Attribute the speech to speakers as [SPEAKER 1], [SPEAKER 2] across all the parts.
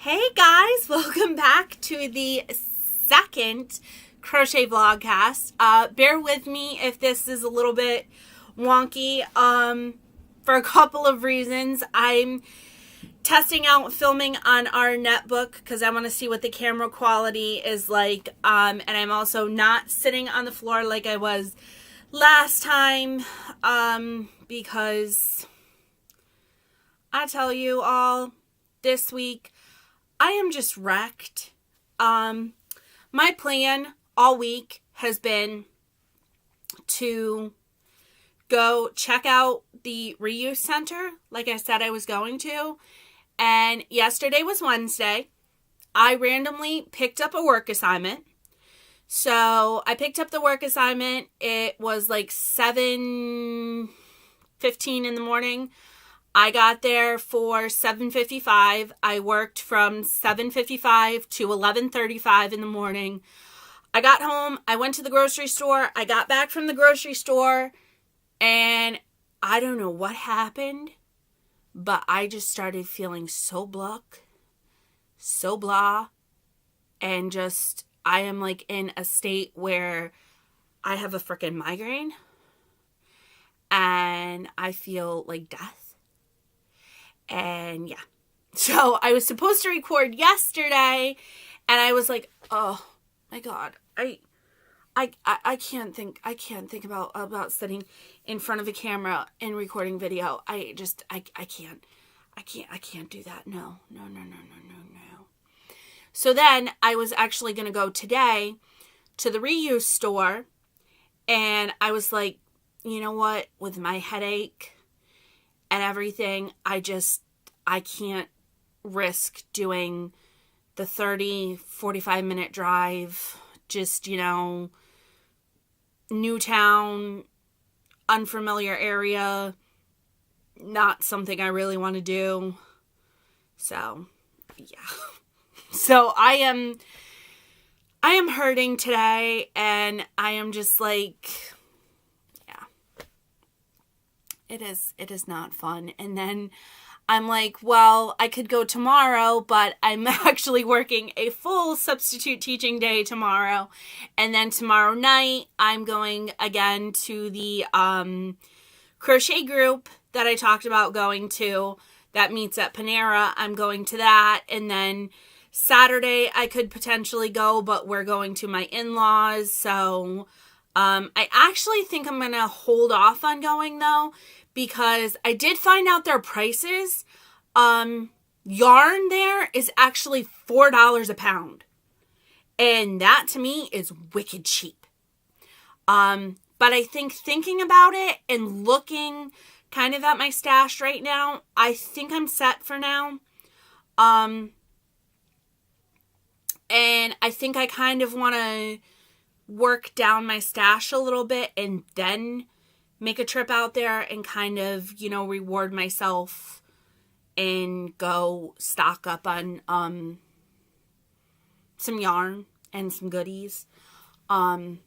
[SPEAKER 1] Hey guys, welcome back to the second Crochet Vlogcast. Bear with me if this is a little bit wonky for a couple of reasons. I'm testing out filming on our netbook because I want to see what the camera quality is like. And I'm also not sitting on the floor like I was last time because I tell you all, this week I am just wrecked. My plan all week has been to go check out the reuse center like I said I was going to. And yesterday was Wednesday. I randomly picked up a work assignment. So I picked up the work assignment. It was like 7:15 in the morning. I got there for 7:55. I worked from 7:55 to 11:35 in the morning. I got home. I went to the grocery store. I got back from the grocery store. And I don't know what happened, but I just started feeling so blah. And just, I am like in a state where I have a freaking migraine. And I feel like death. And yeah, so I was supposed to record yesterday, and I was like, oh my God, I can't think about sitting in front of a camera and recording video. I can't do that. No. So then I was actually going to go today to the reuse store, and I was like, you know what, with my headache and everything, I can't risk doing the 45 minute drive, just, new town, unfamiliar area, not something I really want to do. So, yeah. So I am hurting today, and I am just like, It is not fun. And then I'm like, well, I could go tomorrow, but I'm actually working a full substitute teaching day tomorrow. And then tomorrow night, I'm going again to the crochet group that I talked about going to that meets at Panera. I'm going to that. And then Saturday, I could potentially go, but we're going to my in-laws. So I actually think I'm going to hold off on going, though, because I did find out their prices. Yarn there is actually $4 a pound. And that to me is wicked cheap. But I think thinking about it and looking kind of at my stash right now, I think I'm set for now. And I think I kind of want to work down my stash a little bit and then make a trip out there and kind of, reward myself and go stock up on some yarn and some goodies. So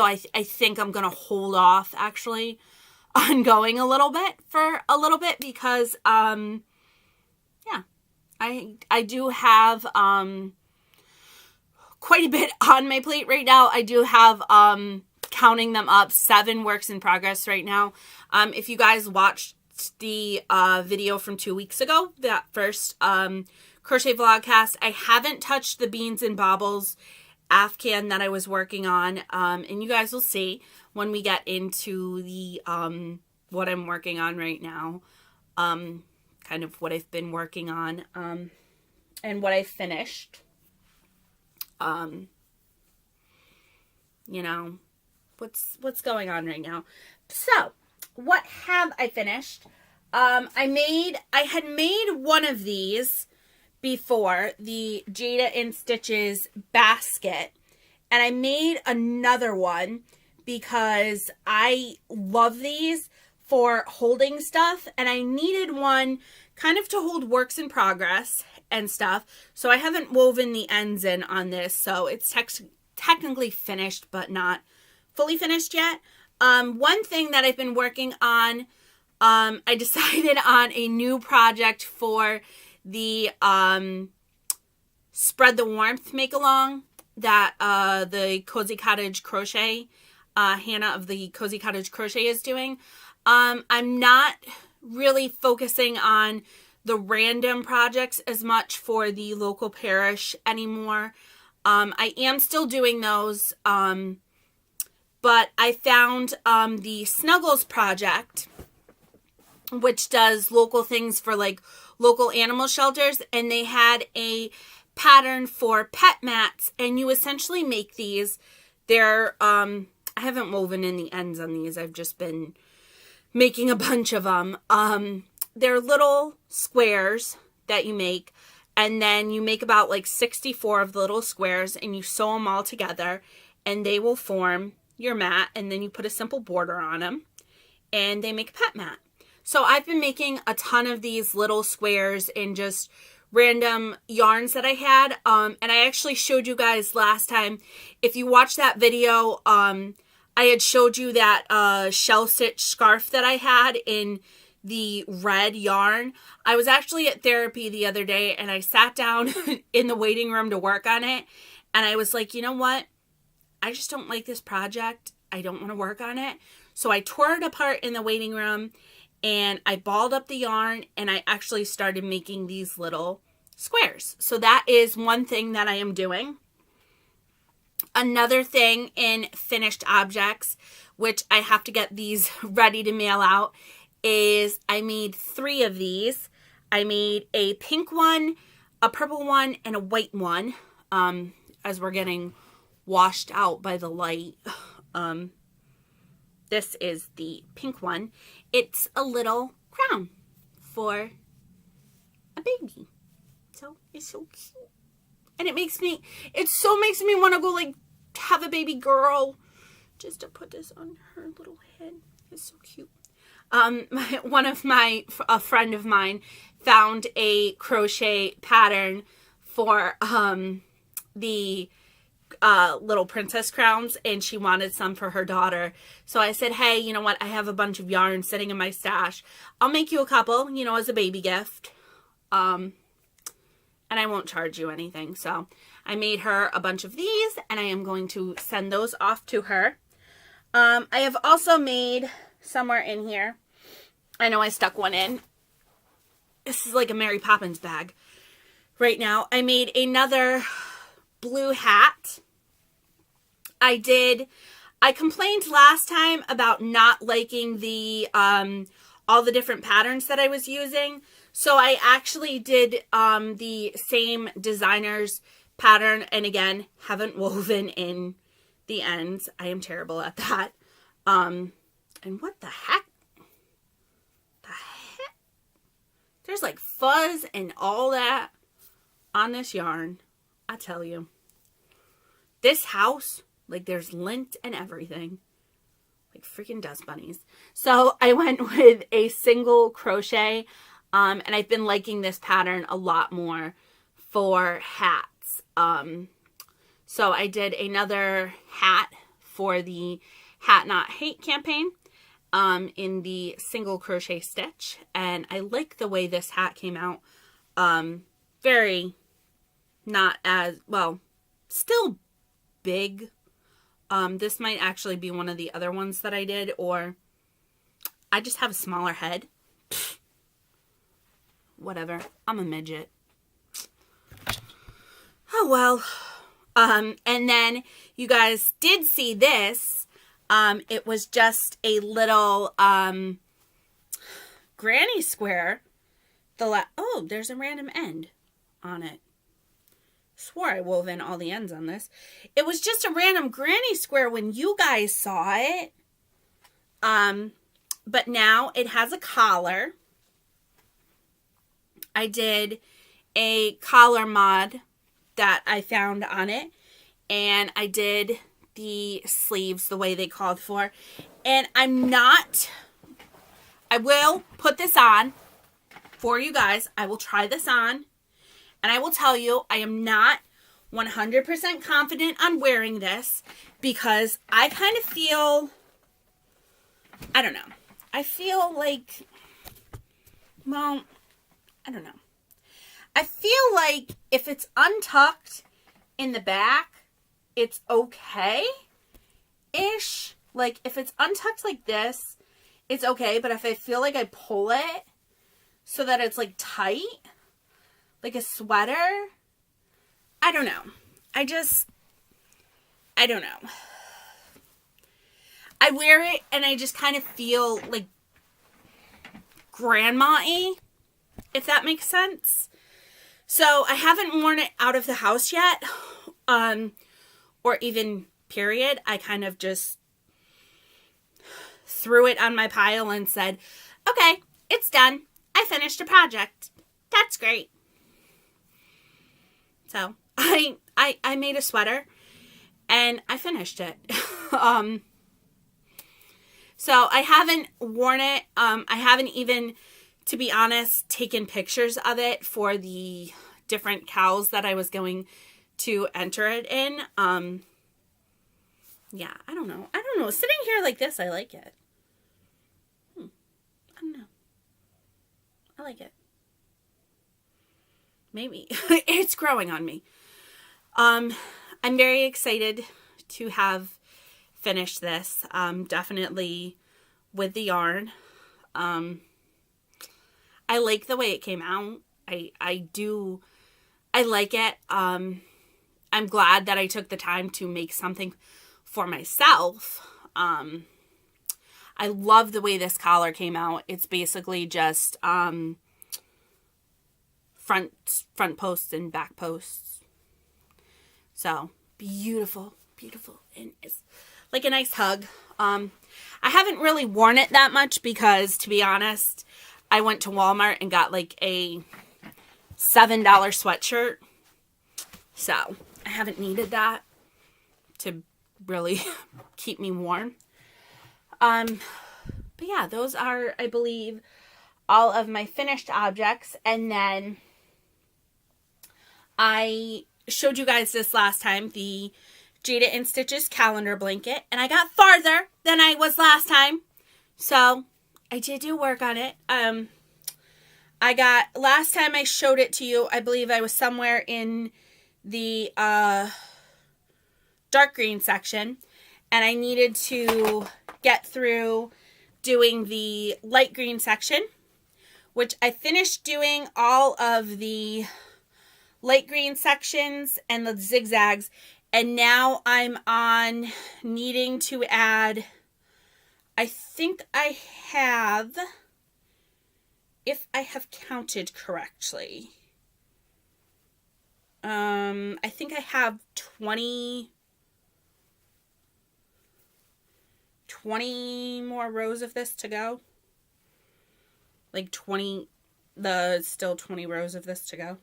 [SPEAKER 1] I think I'm going to hold off actually on going for a little bit because, I do have quite a bit on my plate right now. I do have, counting them up, 7 works in progress right now. If you guys watched the video from 2 weeks ago, that first crochet vlogcast, I haven't touched the beans and baubles afghan that I was working on, and you guys will see when we get into the what I'm working on right now, kind of what I've been working on, and what I finished. What's going on right now. So, what have I finished? I had made one of these before, the Jada in Stitches basket, and I made another one because I love these for holding stuff, and I needed one kind of to hold works in progress and stuff, so I haven't woven the ends in on this, so it's technically finished, but not fully finished yet. One thing that I've been working on, I decided on a new project for the Spread the Warmth make-along that the Cozy Cottage Crochet, Hannah of the Cozy Cottage Crochet is doing. I'm not really focusing on the random projects as much for the local parish anymore. I am still doing those, but I found the Snuggles project, which does local things for like local animal shelters, and they had a pattern for pet mats, and you essentially make these. They're I haven't woven in the ends on these. I've just been making a bunch of them. They're little squares that you make, and then you make about like 64 of the little squares, and you sew them all together, and they will form your mat, and then you put a simple border on them, and they make a pet mat. So I've been making a ton of these little squares in just random yarns that I had, and I actually showed you guys last time. If you watched that video, I had showed you that shell stitch scarf that I had in the red yarn. I was actually at therapy the other day, and I sat down in the waiting room to work on it, and I was like, you know what? I just don't like this project. I don't want to work on it. So I tore it apart in the waiting room, and I balled up the yarn, and I actually started making these little squares. So that is one thing that I am doing. Another thing in finished objects, which I have to get these ready to mail out, is I made 3 of these. I made a pink one, a purple one, and a white one, as we're getting washed out by the light. This is the pink one. It's a little crown for a baby. So it's so cute. And it makes me want to go like have a baby girl just to put this on her little head. It's so cute. A friend of mine found a crochet pattern for the little princess crowns, and she wanted some for her daughter. So I said, hey, you know what? I have a bunch of yarn sitting in my stash. I'll make you a couple, as a baby gift. And I won't charge you anything. So I made her a bunch of these, and I am going to send those off to her. I have also made somewhere in here, I know I stuck one in. This is like a Mary Poppins bag right now. I made another blue hat. I complained last time about not liking the all the different patterns that I was using. So I actually did the same designer's pattern, and again, haven't woven in the ends. I am terrible at that. And what the heck? There's like fuzz and all that on this yarn. I tell you. This house, like there's lint and everything. Like freaking dust bunnies. So I went with a single crochet. And I've been liking this pattern a lot more for hats. So I did another hat for the Hat Not Hate campaign in the single crochet stitch. And I like the way this hat came out. Very not as, well, still big. This might actually be one of the other ones that I did, or I just have a smaller head. Whatever. I'm a midget. Oh, well. And then you guys did see this. It was just a little granny square. Oh, there's a random end on it. Swore I wove in all the ends on this. It was just a random granny square when you guys saw it. But now it has a collar. I did a collar mod that I found on it, and I did the sleeves the way they called for. And I will put this on for you guys. I will try this on, and I will tell you, I am not 100% confident on wearing this because I kind of feel, I don't know. I feel like, well, I don't know. I feel like if it's untucked in the back, it's okay-ish. Like, if it's untucked like this, it's okay. But if I feel like I pull it so that it's, like, tight, like a sweater, I don't know. I don't know. I wear it and I just kind of feel, like, grandma-y, if that makes sense. So I haven't worn it out of the house yet, or even period. I kind of just threw it on my pile and said, okay, it's done. I finished a project. That's great. So I made a sweater and I finished it. So I haven't worn it. I haven't even, to be honest, taken pictures of it for the different cows that I was going to enter it in. Yeah, I don't know. Sitting here like this, I like it. I don't know. I like it. Maybe. It's growing on me. I'm very excited to have finished this. Definitely with the yarn. I like the way it came out. I like it. I'm glad that I took the time to make something for myself. I love the way this collar came out. It's basically just front posts and back posts. So beautiful, and it's like a nice hug. I haven't really worn it that much because, to be honest, I went to Walmart and got like a $7 sweatshirt. So I haven't needed that to really keep me warm. But yeah, those are, I believe, all of my finished objects. And then I showed you guys this last time, the Jada and Stitches calendar blanket. And I got farther than I was last time. So I did do work on it. Last time I showed it to you, I believe I was somewhere in the dark green section. And I needed to get through doing the light green section, which I finished doing all of the light green sections and the zigzags. And now I'm on needing to add, I think I have, if I have counted correctly, I think I have 20 more rows of this to go. Like 20, still 20 rows of this to go.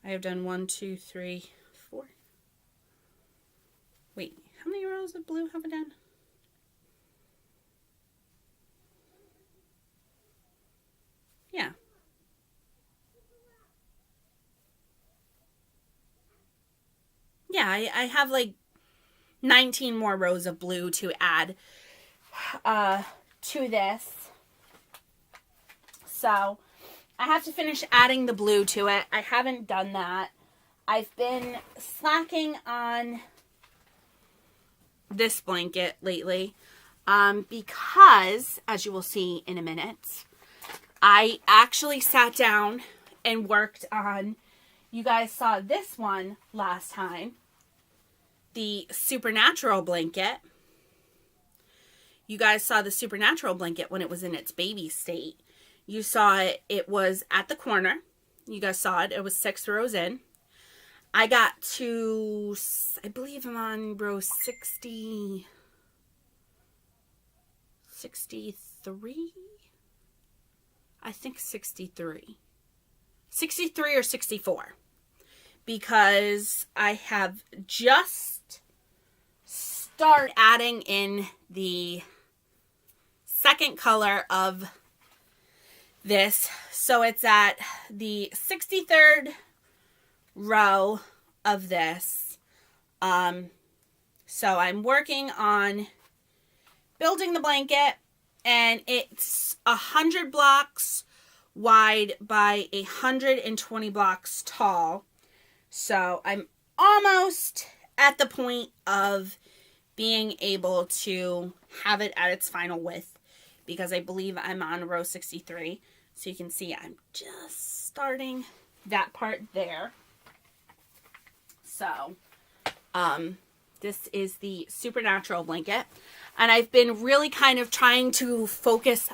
[SPEAKER 1] I have done 1, 2, 3, 4. Wait, how many rows of blue have I done? Yeah. Yeah, I have like 19 more rows of blue to add to this. So I have to finish adding the blue to it. I haven't done that. I've been slacking on this blanket lately because, as you will see in a minute, I actually sat down and worked on, you guys saw this one last time, the Supernatural blanket. You guys saw the Supernatural blanket when it was in its baby state. You saw it, it was at the corner. You guys saw it, it was 6 rows in. I got to, I believe I'm on row 63? I think 63. 63 or 64. Because I have just started adding in the second color of this. So it's at the 63rd row of this. So I'm working on building the blanket, and it's 100 blocks wide by 120 blocks tall. So I'm almost at the point of being able to have it at its final width, because I believe I'm on row 63. So you can see I'm just starting that part there. So, this is the Supernatural blanket. And I've been really kind of trying to focus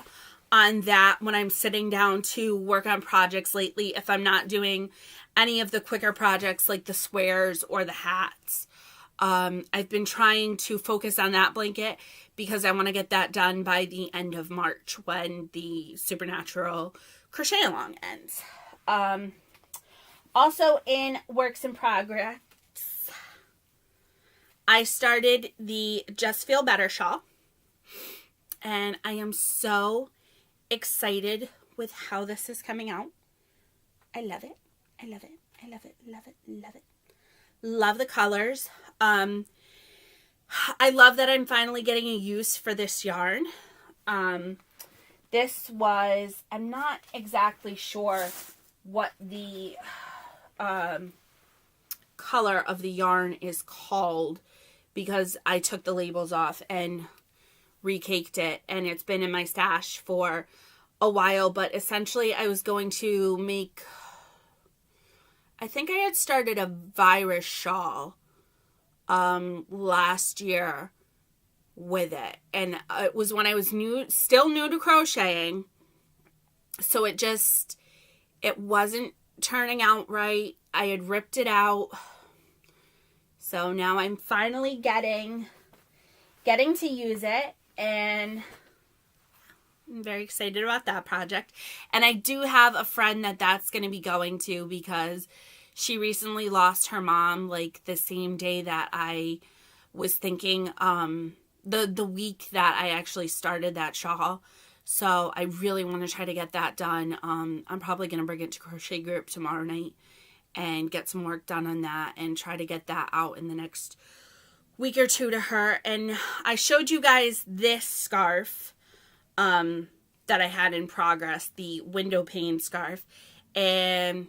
[SPEAKER 1] on that when I'm sitting down to work on projects lately, if I'm not doing any of the quicker projects like the squares or the hats. I've been trying to focus on that blanket because I want to get that done by the end of March when the Supernatural crochet along ends. Also in works in progress, I started the Just Feel Better shawl, and I am so excited with how this is coming out. I love it. I love it. I love it. Love it. Love it. Love the colors. I love that I'm finally getting a use for this yarn. This was, I'm not exactly sure what the color of the yarn is called, because I took the labels off and recaked it, and it's been in my stash for a while. But essentially I was going to make, I think I had started a virus shawl last year with it, and it was when I was still new to crocheting, so it wasn't turning out right. I had ripped it out, so now I'm finally getting to use it, and I'm very excited about that project. And I do have a friend that's going to be going to, because she recently lost her mom like the same day that I was thinking, the week that I actually started that shawl. So I really want to try to get that done. I'm probably going to bring it to Crochet Group tomorrow night and get some work done on that and try to get that out in the next week or two to her. And I showed you guys this scarf that I had in progress, the window pane scarf, and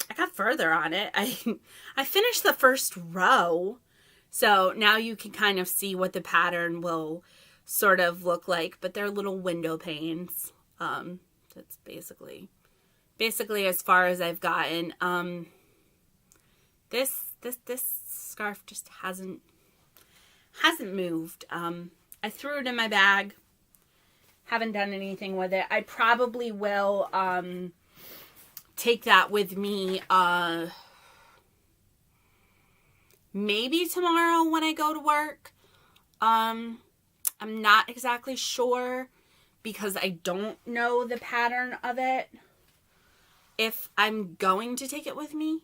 [SPEAKER 1] I got further on it. I finished the first row, so now you can kind of see what the pattern will sort of look like, but they're little window panes. That's basically as far as I've gotten. This scarf just hasn't moved. I threw it in my bag. Haven't done anything with it. I probably will take that with me maybe tomorrow when I go to work. I'm not exactly sure, because I don't know the pattern of it, if I'm going to take it with me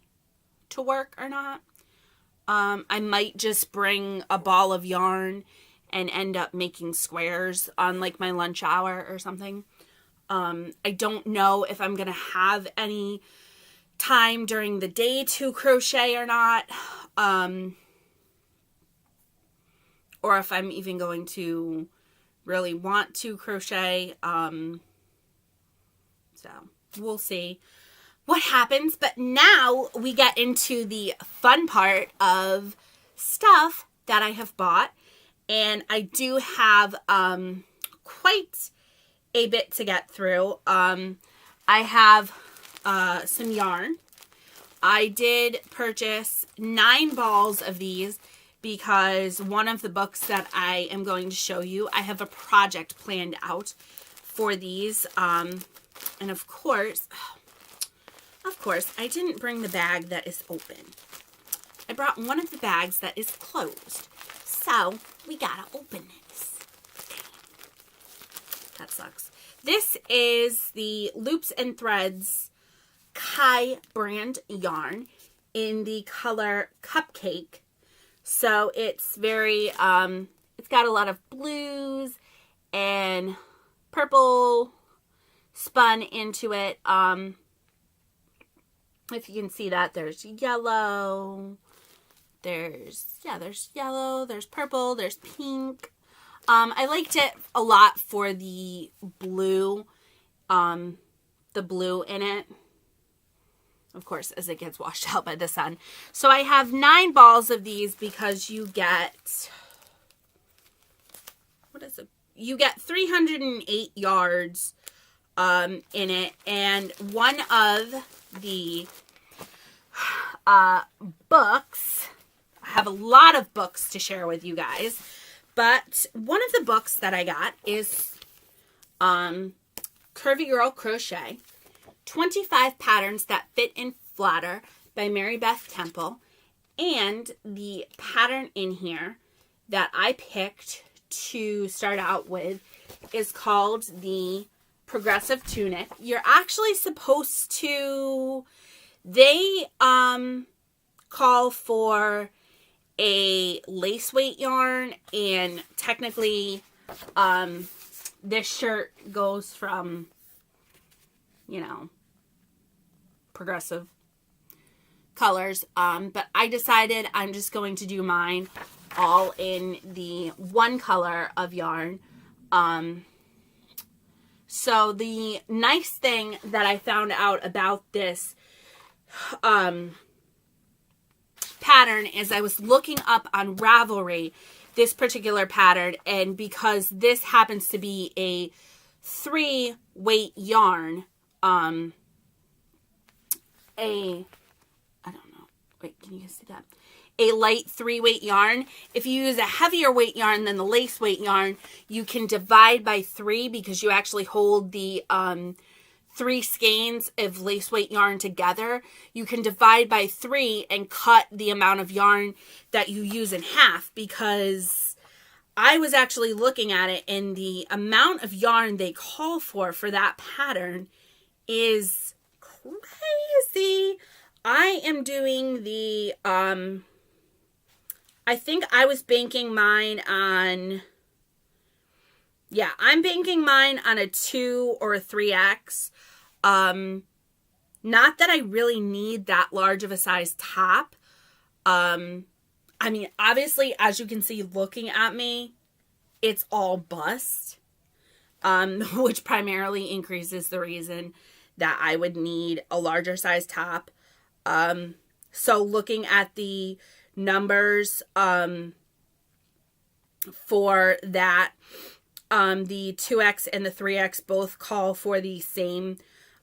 [SPEAKER 1] to work or not. I might just bring a ball of yarn and end up making squares on like my lunch hour or something. I don't know if I'm going to have any time during the day to crochet or not. Or if I'm even going to really want to crochet. So we'll see what happens. But now we get into the fun part of stuff that I have bought. And I do have quite a bit to get through. I have some yarn. I did purchase 9 balls of these, because one of the books that I am going to show you, I have a project planned out for these. And of course, I didn't bring the bag that is open. I brought one of the bags that is closed. So we gotta open this. That sucks. This is the Loops and Threads Kai brand yarn in the color Cupcake. So it's very, it's got a lot of blues and purple spun into it. If you can see that, there's yellow, there's yellow, there's purple, there's pink. I liked it a lot for the blue. the blue in it. Of course, as it gets washed out by the sun. So I have 9 balls of these because you get, what is it? You get 308 yards in it. And one of the books, I have a lot of books to share with you guys, but one of the books that I got is Curvy Girl Crochet, 25 Patterns That Fit and Flatter by Mary Beth Temple. And the pattern in here that I picked to start out with is called the Progressive Tunic. You're actually supposed to, they call for a lace weight yarn, and technically this shirt goes from, you know, progressive colors, but I decided I'm just going to do mine all in the one color of yarn. So the nice thing that I found out about this pattern is I was looking up on Ravelry this particular pattern, and because this happens to be a 3-weight yarn, I don't know, wait, can you guys see that? A light 3-weight yarn. If you use a heavier weight yarn than the lace weight yarn, you can divide by 3 because you actually hold the 3 skeins of lace weight yarn together. You can divide by 3 and cut the amount of yarn that you use in half, because I was actually looking at it and the amount of yarn they call for that pattern is crazy. I am doing the, I think I was banking mine on, yeah, I'm banking mine on a 2 or a 3X. Not that I really need that large of a size top. I mean, obviously, as you can see looking at me, it's all bust, which primarily increases the reason that I would need a larger size top. So looking at the numbers, for that, the 2X and the 3X both call for the same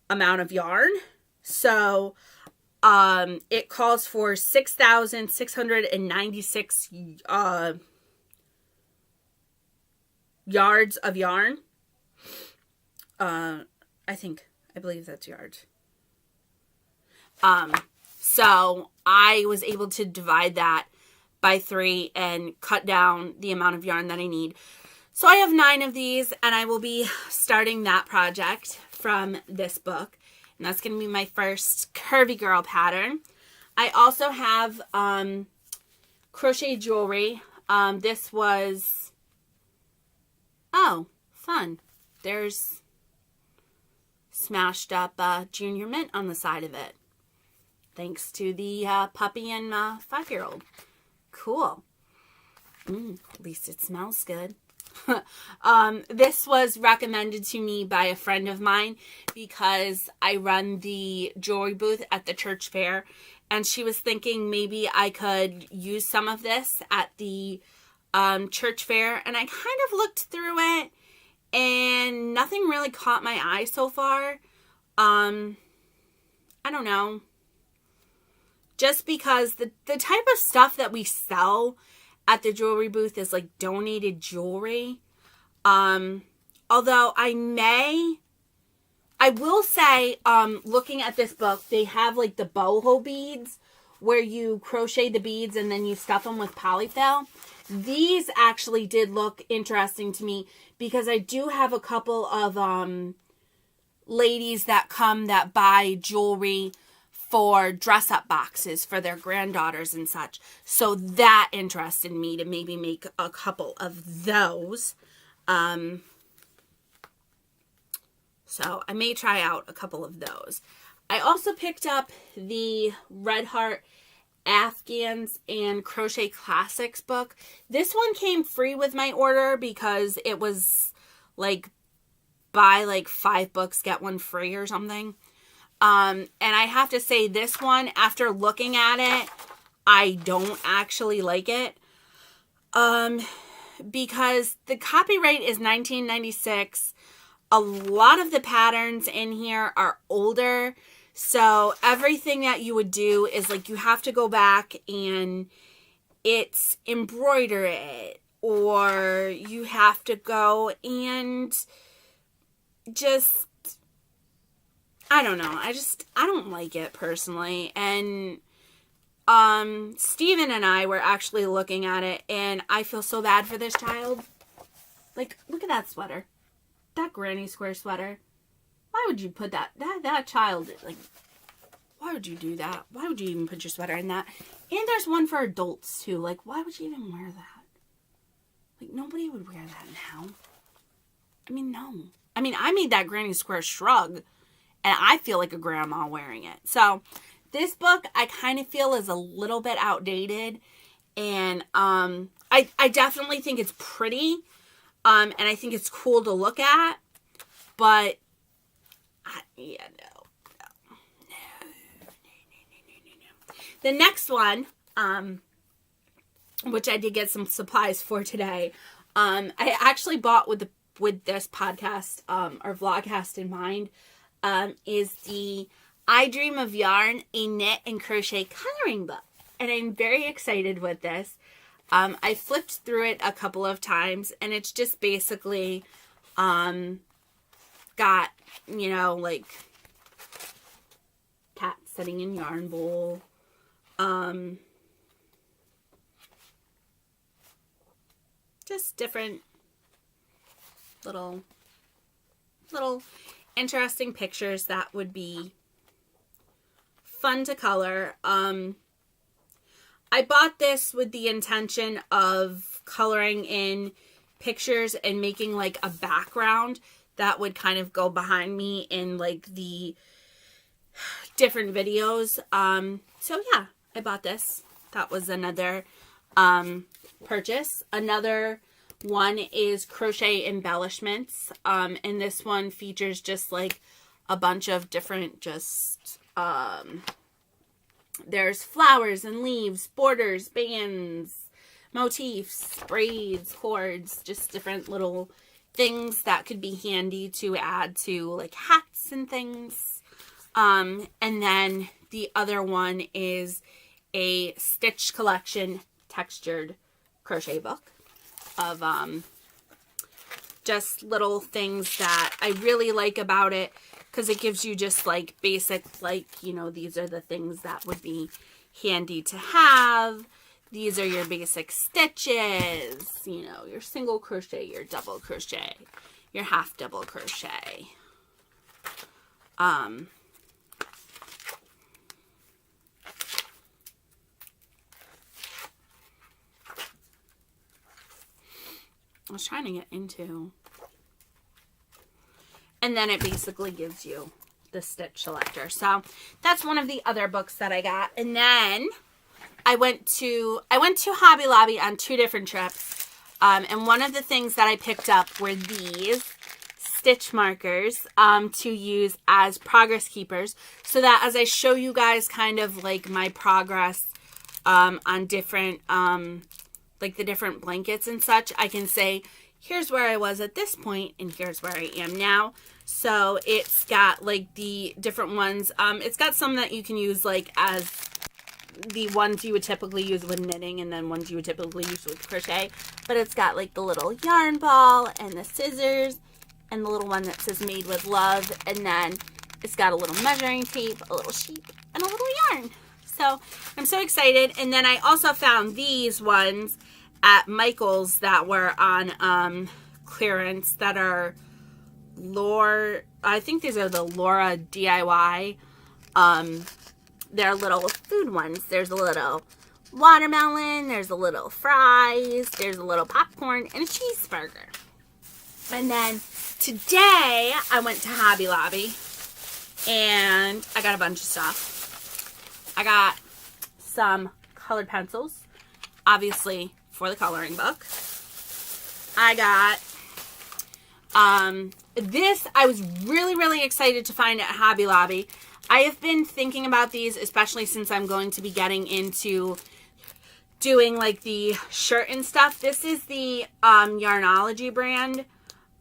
[SPEAKER 1] amount of yarn. So it calls for 6,696 yards of yarn. I believe that's yards. So I was able to divide that by 3 and cut down the amount of yarn that I need. So I have 9 of these, and I will be starting that project from this book. And that's going to be my first Curvy Girl pattern. I also have crochet jewelry. This was, oh, fun. There's smashed up Junior Mint on the side of it. Thanks to the puppy and 5-year-old. Cool. At least it smells good. This was recommended to me by a friend of mine because I run the jewelry booth at the church fair, and she was thinking maybe I could use some of this at the church fair, and I kind of looked through it and nothing really caught my eye so far. I don't know. Just because the type of stuff that we sell at the jewelry booth is like donated jewelry. Although I will say, looking at this book, they have like the boho beads where you crochet the beads and then you stuff them with polyfill. These actually did look interesting to me because I do have a couple of ladies that come that buy jewelry for dress-up boxes for their granddaughters and such. So that interested me to maybe make a couple of those. So I may try out a couple of those. I also picked up the Red Heart Afghans and Crochet Classics book. This one came free with my order because it was like buy like 5 books, get one free or something. And I have to say this one, after looking at it, I don't actually like it. Because the copyright is 1996. A lot of the patterns in here are older. So everything that you would do is like you have to go back and it's embroider it, or you have to go and just, I don't know. I don't like it personally. And Steven and I were actually looking at it, and I feel so bad for this child. Like, look at that sweater. That granny square sweater. Why would you put that child, like, why would you do that? Why would you even put your sweater in that? And there's one for adults, too. Like, why would you even wear that? Like, nobody would wear that now. I mean, no. I mean, I made that granny square shrug, and I feel like a grandma wearing it. So, this book, I kind of feel is a little bit outdated, and I definitely think it's pretty, and I think it's cool to look at, but, no. The next one, which I did get some supplies for today, I actually bought with this podcast, or Vlogcast in mind, is the I Dream of Yarn, a knit and crochet coloring book. And I'm very excited with this. I flipped through it a couple of times, and it's just basically got, you know, like cat sitting in yarn bowl. Just different little interesting pictures that would be fun to color. I bought this with the intention of coloring in pictures and making like a background that would kind of go behind me in like the different videos. So yeah, I bought this. That was another purchase. Another one is crochet embellishments. And this one features just like a bunch of different there's flowers and leaves, borders, bands, motifs, braids, cords, just different little things that could be handy to add to like hats and things. And then the other one is a Stitch Collection textured crochet book of just little things that I really like about it, because it gives you just like basic, like, you know, these are the things that would be handy to have. These are your basic stitches, you know, your single crochet, your double crochet, your half double crochet. I was trying to get into, and then it basically gives you the stitch selector. So that's one of the other books that I got. And then I went to Hobby Lobby on 2 different trips. And one of the things that I picked up were these stitch markers to use as progress keepers, so that as I show you guys kind of like my progress on different like the different blankets and such, I can say, here's where I was at this point, and here's where I am now. So it's got like the different ones. It's got some that you can use like as the ones you would typically use with knitting, and then ones you would typically use with crochet. But it's got like the little yarn ball and the scissors and the little one that says made with love. And then it's got a little measuring tape, a little sheep, and a little yarn. So I'm so excited. And then I also found these ones at Michael's that were on clearance that are I think these are the Laura DIY. They're little food ones. There's a little watermelon, there's a little fries, there's a little popcorn, and a cheeseburger. And then today I went to Hobby Lobby and I got a bunch of stuff. I got some colored pencils, obviously for the coloring book. I got this I was really, really excited to find at Hobby Lobby. I have been thinking about these, especially since I'm going to be getting into doing like the shirt and stuff. This is the Yarnology brand.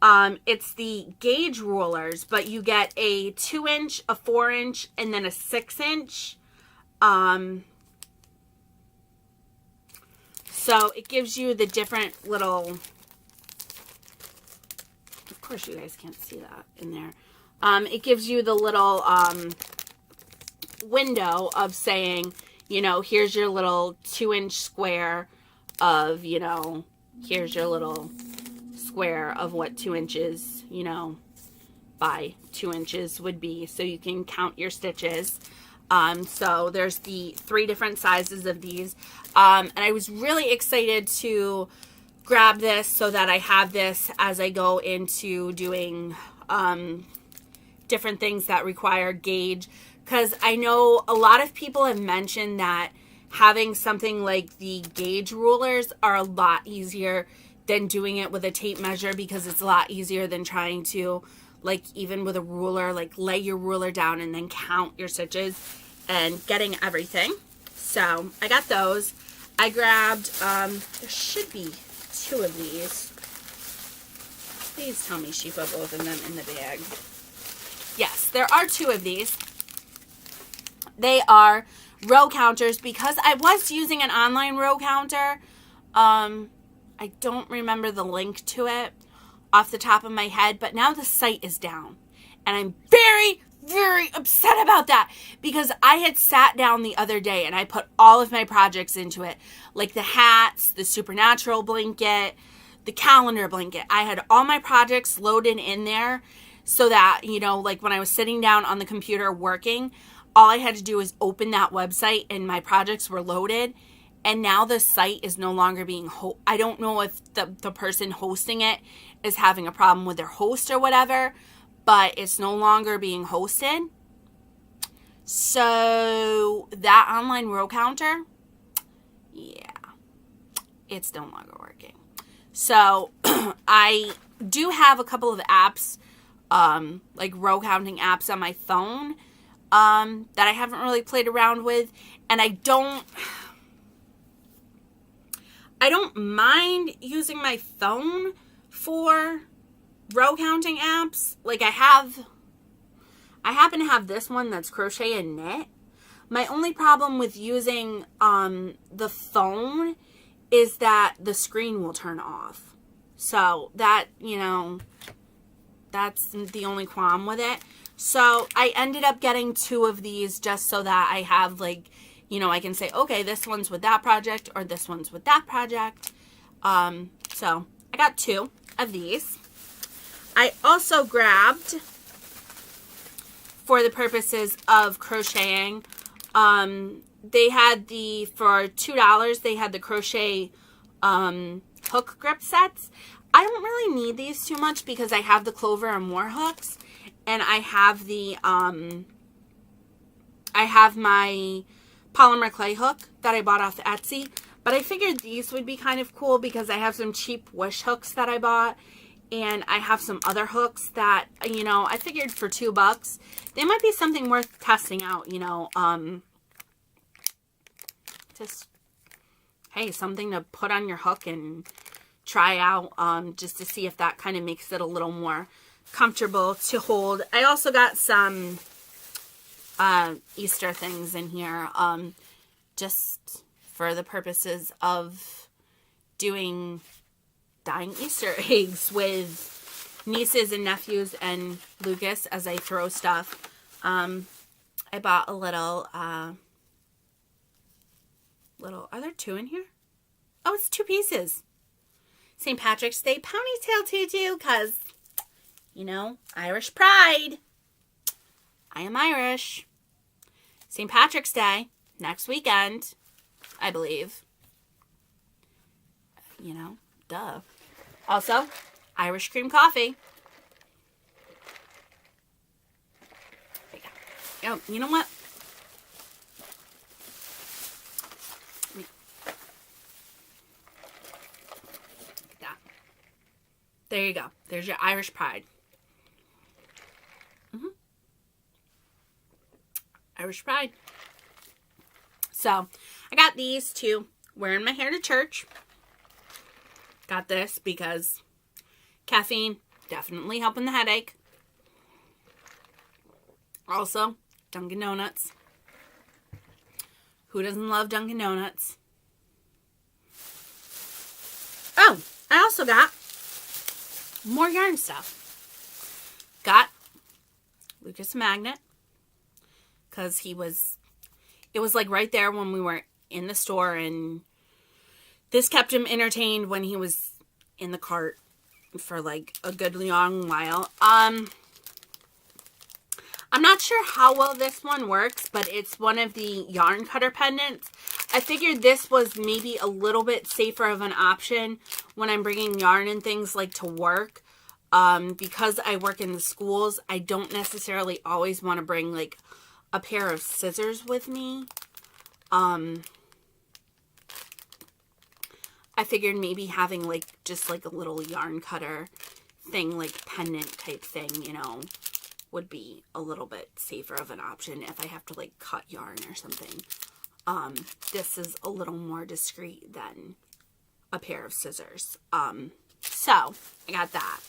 [SPEAKER 1] It's the gauge rulers, but you get a 2-inch, a 4-inch, and then a 6-inch. So it gives you the different little, of course you guys can't see that in there. It gives you the little window of saying, you know, here's your little 2-inch square of, you know, here's your little square of what 2 inches, you know, by 2 inches would be, so you can count your stitches. So there's the 3 different sizes of these, and I was really excited to grab this so that I have this as I go into doing different things that require gauge, because I know a lot of people have mentioned that having something like the gauge rulers are a lot easier than doing it with a tape measure, because it's a lot easier than trying to, like, even with a ruler, like, lay your ruler down and then count your stitches and getting everything. So I got those. I grabbed, there should be 2 of these. Please tell me she put both of them in the bag. Yes, there are 2 of these. They are row counters, because I was using an online row counter. I don't remember the link to it off the top of my head, but now the site is down. And I'm very, very upset about that, because I had sat down the other day and I put all of my projects into it, like the hats, the supernatural blanket, the calendar blanket. I had all my projects loaded in there so that, you know, like when I was sitting down on the computer working, all I had to do was open that website and my projects were loaded. And now the site is no longer being I don't know if the person hosting it is having a problem with their host or whatever, but it's no longer being hosted. So that online row counter, yeah, it's no longer working. So I do have a couple of apps, like row counting apps on my phone, that I haven't really played around with. And I don't mind using my phone for row counting apps. Like I happen to have this one that's Crochet and Knit. My only problem with using the phone is that the screen will turn off. So that, you know, that's the only qualm with it. So I ended up getting 2 of these just so that I have, like, you know, I can say, okay, this one's with that project or this one's with that project. So I got 2 of these. I also grabbed, for the purposes of crocheting, they had for $2, they had the crochet hook grip sets. I don't really need these too much because I have the Clover and More hooks, and I have my polymer clay hook that I bought off Etsy. But I figured these would be kind of cool because I have some cheap Wish hooks that I bought, and I have some other hooks that, you know, I figured for $2 they might be something worth testing out, you know. Just, hey, something to put on your hook and try out, just to see if that kind of makes it a little more comfortable to hold. I also got some Easter things in here, just for the purposes of dyeing Easter eggs with nieces and nephews and Lucas as I throw stuff. I bought a little, are there 2 in here? Oh, it's 2 pieces. St. Patrick's Day ponytail tutu, because, you know, Irish pride. I am Irish. St. Patrick's Day, next weekend, I believe. You know, duh. Also, Irish cream coffee. There you go. Oh, you know what? Look at that. There you go. There's your Irish pride. Irish Pride. So, I got these to wear in my hair to church. Got this because caffeine, definitely helping the headache. Also, Dunkin' Donuts. Who doesn't love Dunkin' Donuts? Oh, I also got more yarn stuff. Got Lucas a magnet. Because it was like right there when we were in the store, and this kept him entertained when he was in the cart for like a good long while. I'm not sure how well this one works, but it's one of the yarn cutter pendants. I figured this was maybe a little bit safer of an option when I'm bringing yarn and things like to work. Because I work in the schools, I don't necessarily always want to bring like a pair of scissors with me. I figured maybe having like just like a little yarn cutter thing, like pendant type thing, you know, would be a little bit safer of an option if I have to like cut yarn or something. This is a little more discreet than a pair of scissors. So I got that.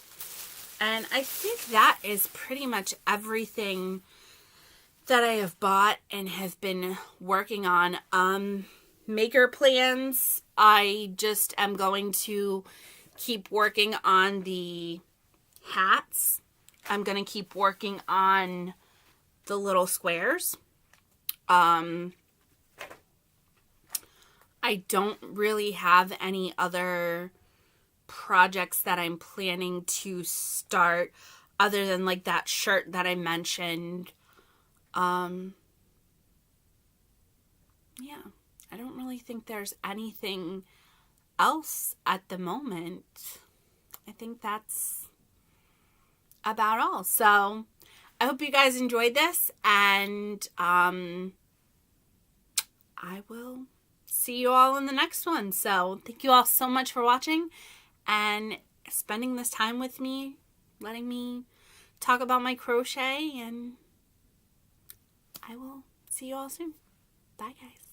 [SPEAKER 1] And I think that is pretty much everything that I have bought and have been working on. Maker plans, I just am going to keep working on the hats. I'm going to keep working on the little squares. I don't really have any other projects that I'm planning to start other than like that shirt that I mentioned. Yeah, I don't really think there's anything else at the moment. I think that's about all. So I hope you guys enjoyed this, and I will see you all in the next one. So thank you all so much for watching and spending this time with me, letting me talk about my crochet, and I will see you all soon. Bye, guys.